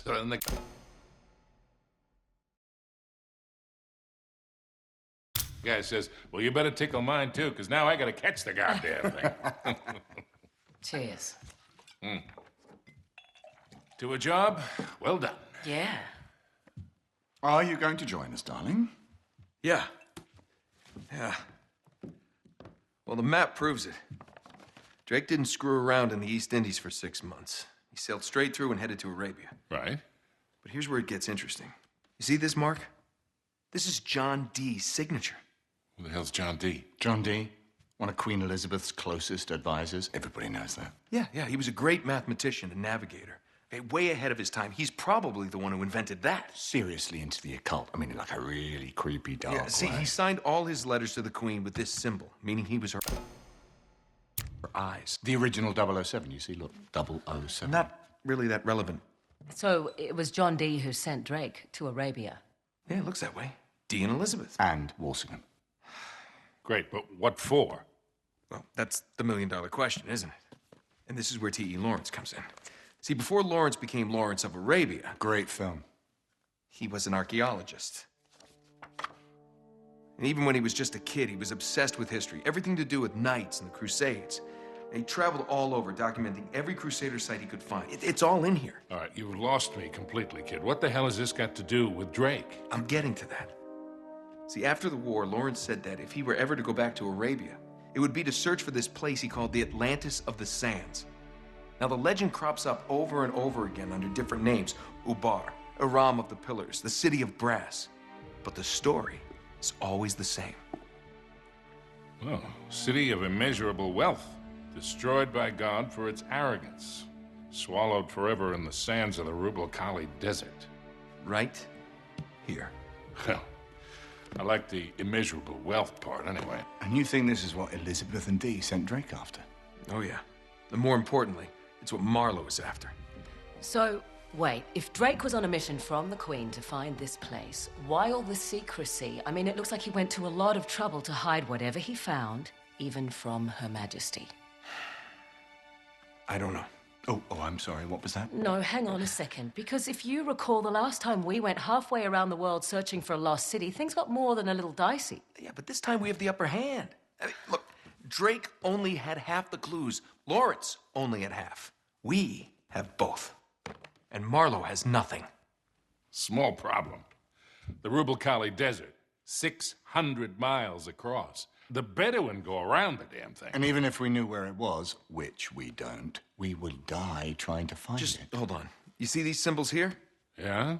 So then the guy says, well, you better tickle mine, too, because now I got to catch the goddamn thing. Cheers. To a job, well done. Yeah. Are you going to join us, darling? Yeah. Well, the map proves it. Drake didn't screw around in the East Indies for 6 months. He sailed straight through and headed to Arabia. Right. But here's where it gets interesting. You see this mark? This is John Dee's signature. Who the hell's John Dee? John Dee, one of Queen Elizabeth's closest advisors. Everybody knows that. Yeah, he was a great mathematician and navigator. Okay, way ahead of his time. He's probably the one who invented that. Seriously into the occult. I mean, like a really creepy dark Yeah, see, way. he signed all his letters to the Queen with this symbol, meaning he was her eyes. The original 007, you see, look, 007. Not really that relevant. So it was John Dee who sent Drake to Arabia. Yeah, it looks that way. Dee and Elizabeth. And Walsingham. Great, but what for? Well, that's the million-dollar question, isn't it? And this is where T.E. Lawrence comes in. See, before Lawrence became Lawrence of Arabia, Great film. he was an archaeologist. And even when he was just a kid, he was obsessed with history, everything to do with knights and the Crusades. And he traveled all over, documenting every Crusader site he could find. It's all in here. All right, you've lost me completely, kid. What the hell has this got to do with Drake? I'm getting to that. See, after the war, Lawrence said that if he were ever to go back to Arabia, it would be to search for this place he called the Atlantis of the Sands. Now, the legend crops up over and over again under different names. Ubar, Aram of the Pillars, the City of Brass. But the story is always the same. Oh, city of immeasurable wealth, destroyed by God for its arrogance, swallowed forever in the sands of the Rubel Khali Desert. Right here. Well, I like the immeasurable wealth part anyway. And you think this is what Elizabeth and Dee sent Drake after? Oh, yeah. And more importantly, it's what Marlowe is after. So, wait, if Drake was on a mission from the Queen to find this place, why all the secrecy? I mean, it looks like he went to a lot of trouble to hide whatever he found, even from Her Majesty. I don't know. Oh, I'm sorry, what was that? No, hang on a second. Because if you recall, the last time we went halfway around the world searching for a lost city, things got more than a little dicey. Yeah, but this time we have the upper hand. I mean, look, Drake only had half the clues. Lawrence only had half. We have both. And Marlowe has nothing. Small problem. The Rubel Khali Desert, 600 miles across. The Bedouin go around the damn thing. And even if we knew where it was, which we don't, we would die trying to find Just it. hold on. You see these symbols here? Yeah?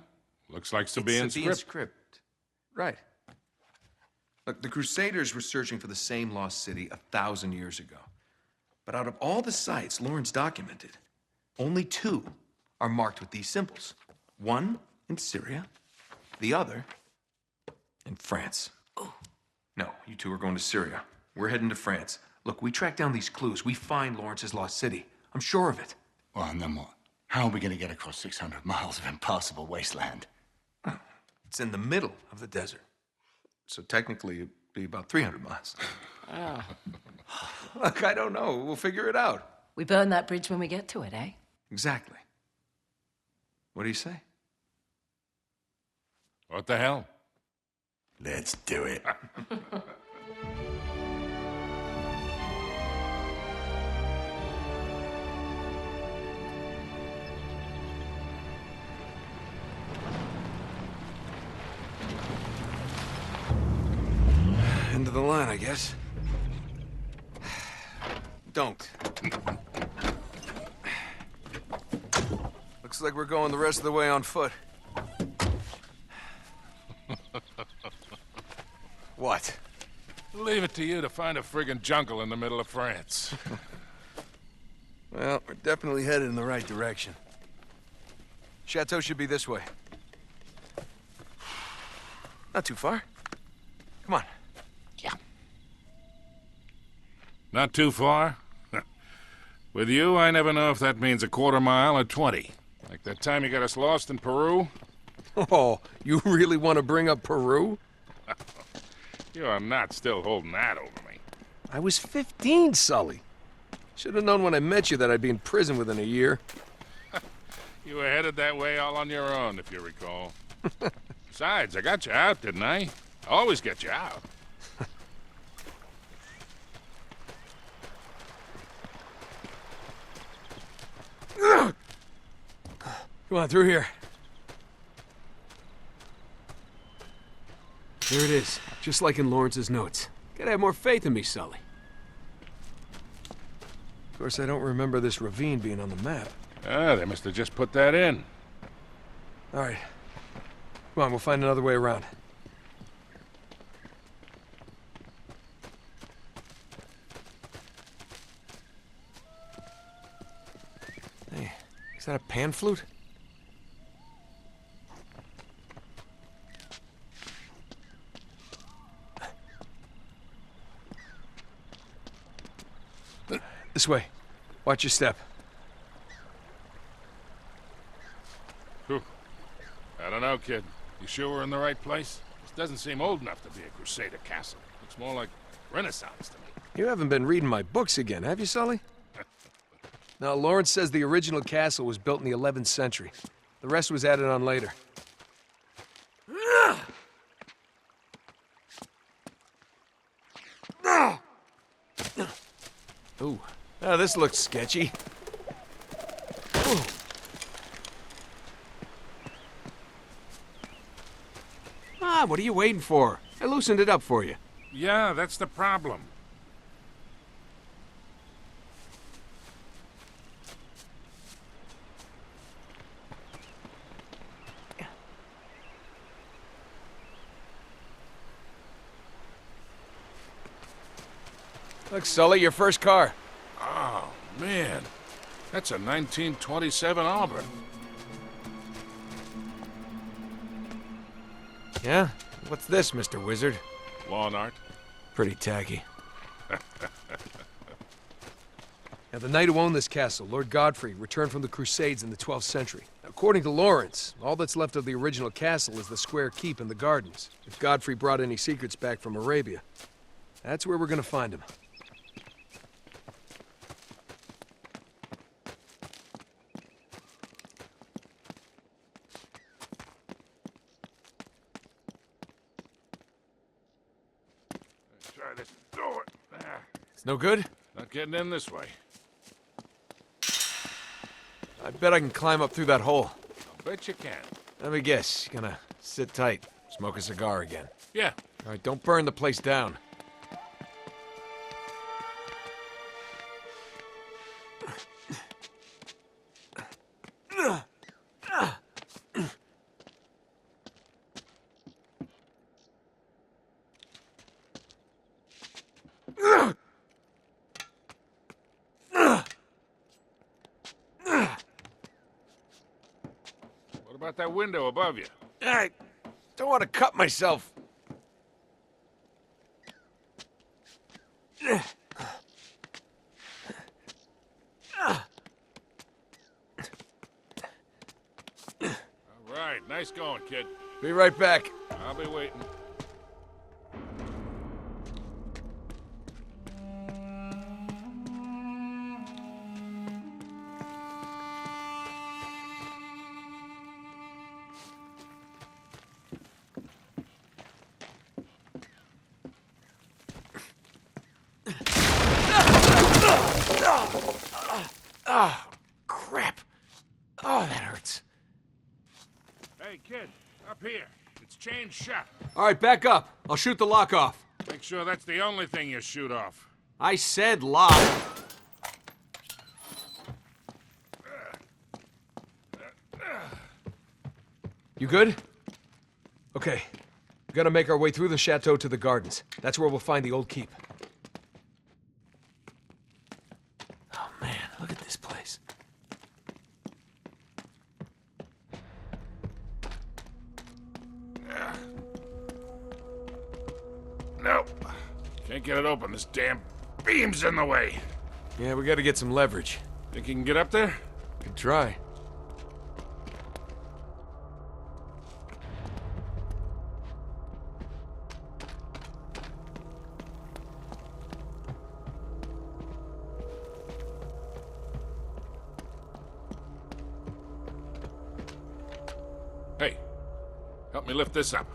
Looks like Sabaean It's script. script. Right. Look, the Crusaders were searching for the same lost city 1,000 years ago. But out of all the sites Lawrence documented, only 2 are marked with these symbols. One in Syria, the other in France. Oh. No, you 2 are going to Syria. We're heading to France. Look, we track down these clues. We find Lawrence's lost city. I'm sure of it. Well, and then what? How are we going to get across 600 miles of impassable wasteland? It's in the middle of the desert. So technically, it'd be about 300 miles. Look, I don't know. We'll figure it out. We burn that bridge when we get to it, eh? Exactly. What do you say? What the hell? Let's do it. End of the line, I guess. Don't. Looks like we're going the rest of the way on foot. What? Leave it to you to find a friggin' jungle in the middle of France. Well, we're definitely headed in the right direction. Chateau should be this way. Not too far. Come on. Yeah. Not too far? With you, I never know if that means a quarter mile or 20. Like that time you got us lost in Peru? Oh, you really want to bring up Peru? You are not still holding that over me. I was 15, Sully. Should have known when I met you that I'd be in prison within a year. You were headed that way all on your own, if you recall. Besides, I got you out, didn't I? I always get you out. Come on, through here. There it is, just like in Lawrence's notes. Gotta have more faith in me, Sully. Of course, I don't remember this ravine being on the map. Ah, they must have just put that in. All right. Come on, we'll find another way around. Hey, is that a pan flute? This way. Watch your step. Whew. I don't know, kid. You sure we're in the right place? This doesn't seem old enough to be a Crusader castle. Looks more like Renaissance to me. You haven't been reading my books again, have you, Sully? Now, Lawrence says the original castle was built in the 11th century. The rest was added on later. Ooh. Now this looks sketchy. Ooh. Ah, what are you waiting for? I loosened it up for you. Yeah, that's the problem. Look, Sully, your first car. Oh, man. That's a 1927 Auburn. Yeah? What's this, Mr. Wizard? Lawn art. Pretty tacky. Now, the knight who owned this castle, Lord Godfrey, returned from the Crusades in the 12th century. According to Lawrence, all that's left of the original castle is the square keep and the gardens. If Godfrey brought any secrets back from Arabia, that's where we're gonna find him. Try this door. Ah, It's no good? not getting in this way. I bet I can climb up through that hole. I'll bet you can. Let me guess, you're gonna sit tight, smoke a cigar again. Yeah. All right, don't burn the place down. What about that window above you? I don't want to cut myself. All right, nice going, kid. Be right back. I'll be waiting. Oh, crap. Oh, that hurts. Hey, kid, up here. It's chained shut. All right, back up. I'll shoot the lock off. Make sure that's the only thing you shoot off. I said lock. You good? Okay. We gotta make our way through the chateau to the gardens. That's where we'll find the old keep. Oh, man, look at this place. Nope. Can't get it open. This damn beam's in the way. Yeah, we gotta get some leverage. Think you can get up there? Could try. me lift this up.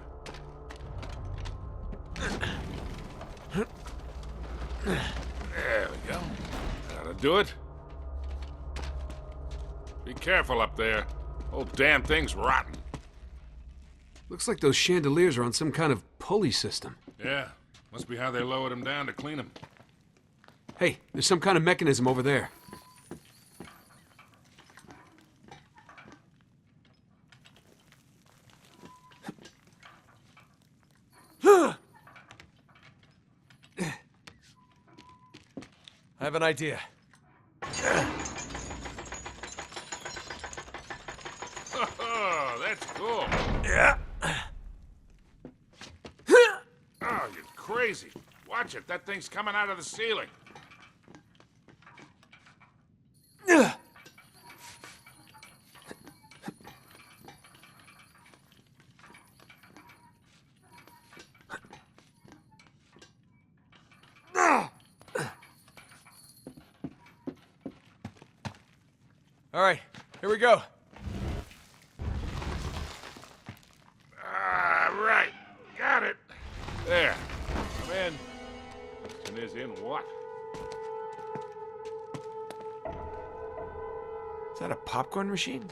There we go. That'll do it. Be careful up there. Whole damn thing's rotten. Looks like those chandeliers are on some kind of pulley system. Yeah, must be how they lowered them down to clean them. Hey, there's some kind of mechanism over there. I have an idea. Oh, that's cool. Yeah. Oh, you're crazy. Watch it, that thing's coming out of the ceiling. All right, here we go. Right. Got it. There. Come in. And is in what? Is that a popcorn machine?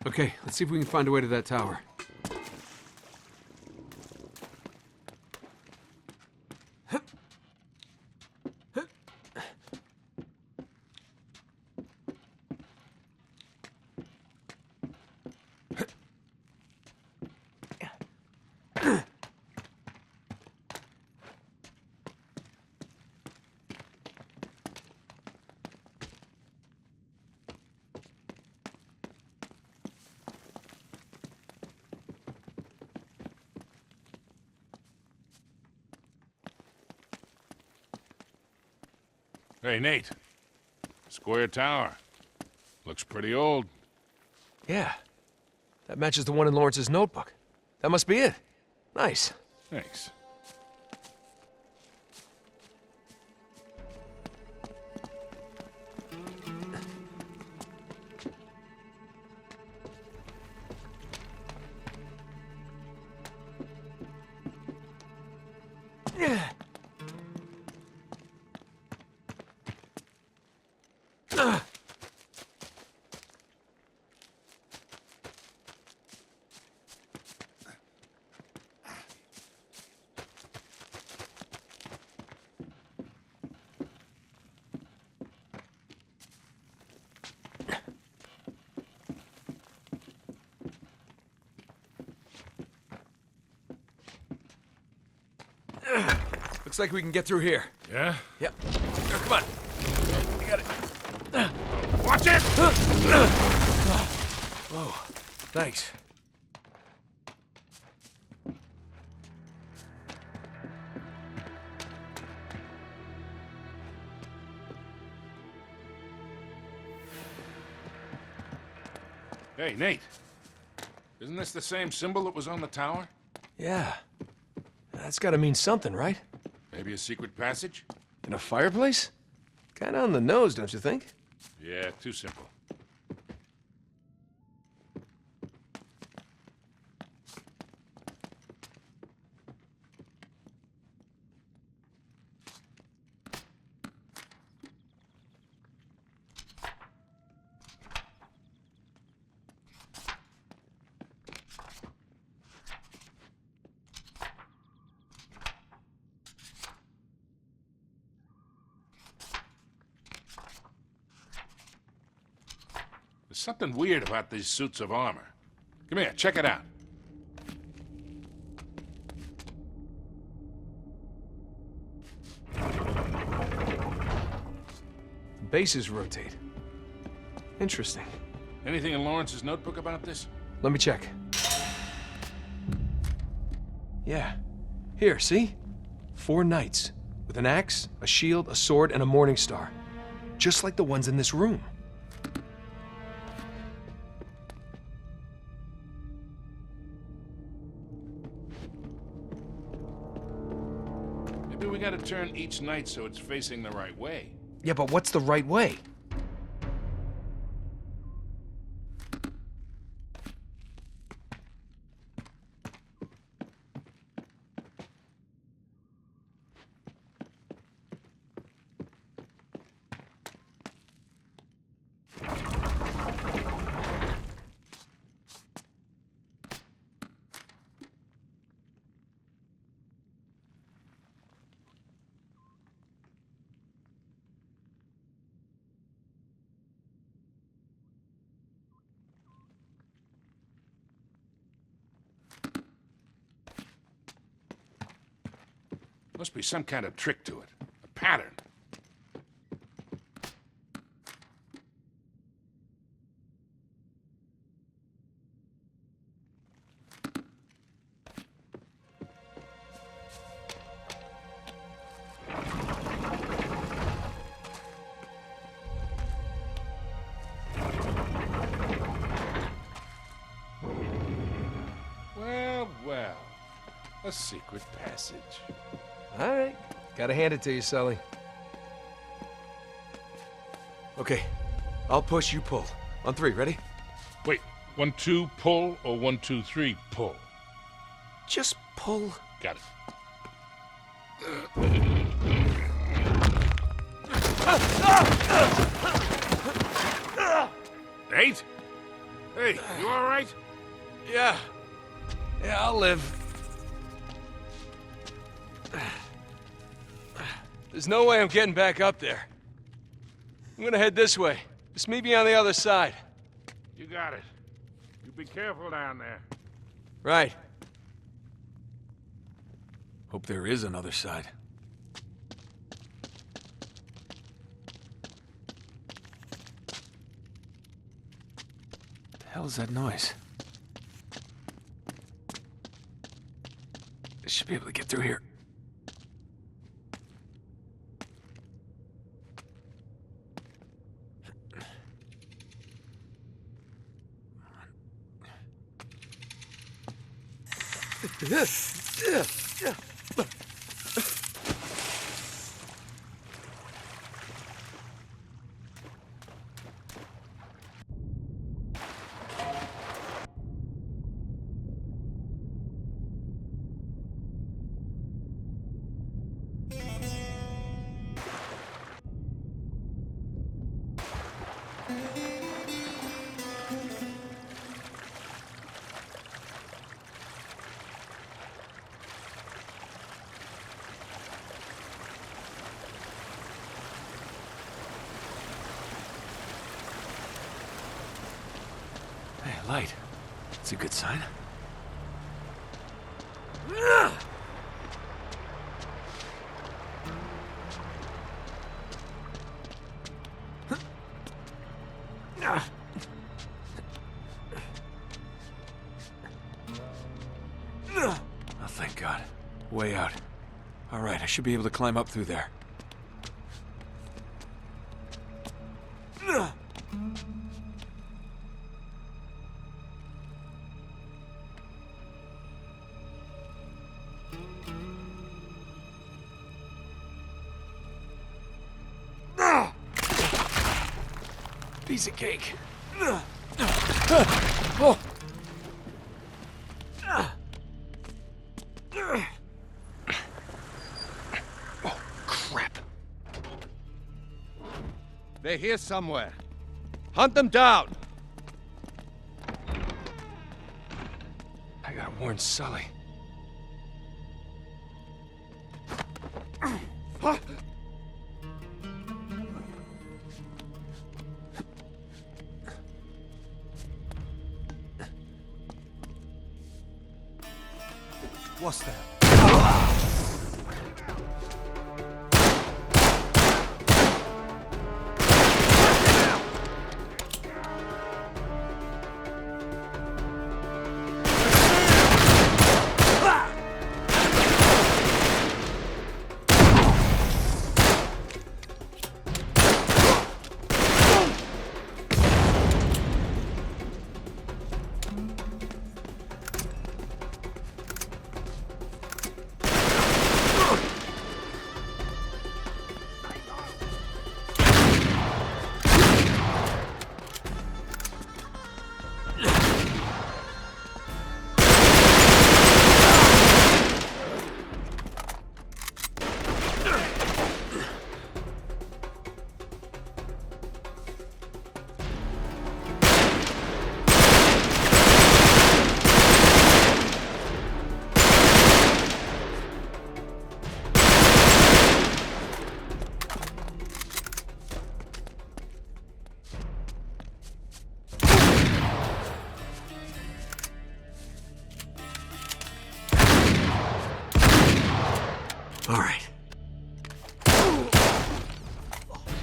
Okay, let's see if we can find a way to that tower. Hey, Nate. Square tower. Looks pretty old. Yeah, that matches the one in Lawrence's notebook. That must be it. Nice. Thanks. Looks like we can get through here. Yeah? Yep. Here, come on. You got it. Watch it! Whoa. Thanks. Hey, Nate. Isn't this the same symbol that was on the tower? Yeah. That's gotta mean something, right? Maybe a secret passage? In a fireplace? Kinda on the nose, don't you think? Yeah, too simple. There's something weird about these suits of armor. Come here, check it out. The bases rotate. Interesting. Anything in Lawrence's notebook about this? Let me check. Yeah. Here, see? 4 knights. With an axe, a shield, a sword, and a morning star. Just like the ones in this room. Maybe we gotta turn each night so it's facing the right way. Yeah, but what's the right way? Must be some kind of trick to it. A pattern. Well, well. A secret passage. All right. Gotta hand it to you, Sully. Okay. I'll push, you pull. On 3, ready? Wait, 1, 2, pull, or 1, 2, 3, pull? Just pull. Got it. 8? Hey, you all right? Yeah. Yeah, I'll live. There's no way I'm getting back up there. I'm gonna head this way. Just meet me on the other side. You got it. You be careful down there. Right. Hope there is another side. What the hell is that noise? I should be able to get through here. Hey, light. It's a good sign. Oh, thank God. Way out. All right, I should be able to climb up through there. Piece of cake. Oh. Oh, crap. They're here somewhere. Hunt them down! I gotta warn Sully. What's that? All right.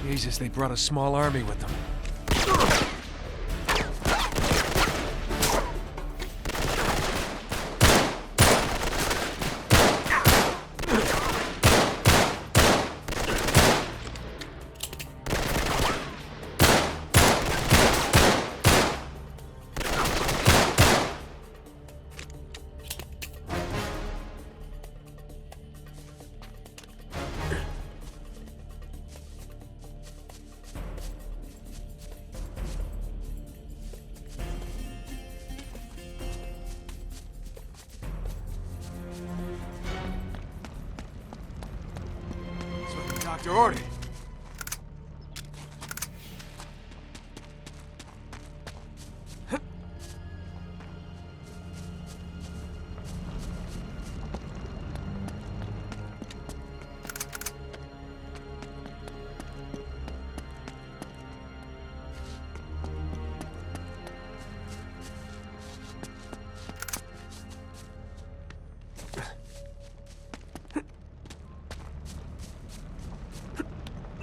Jesus, they brought a small army with them. Doctor ordered.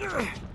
Ugh.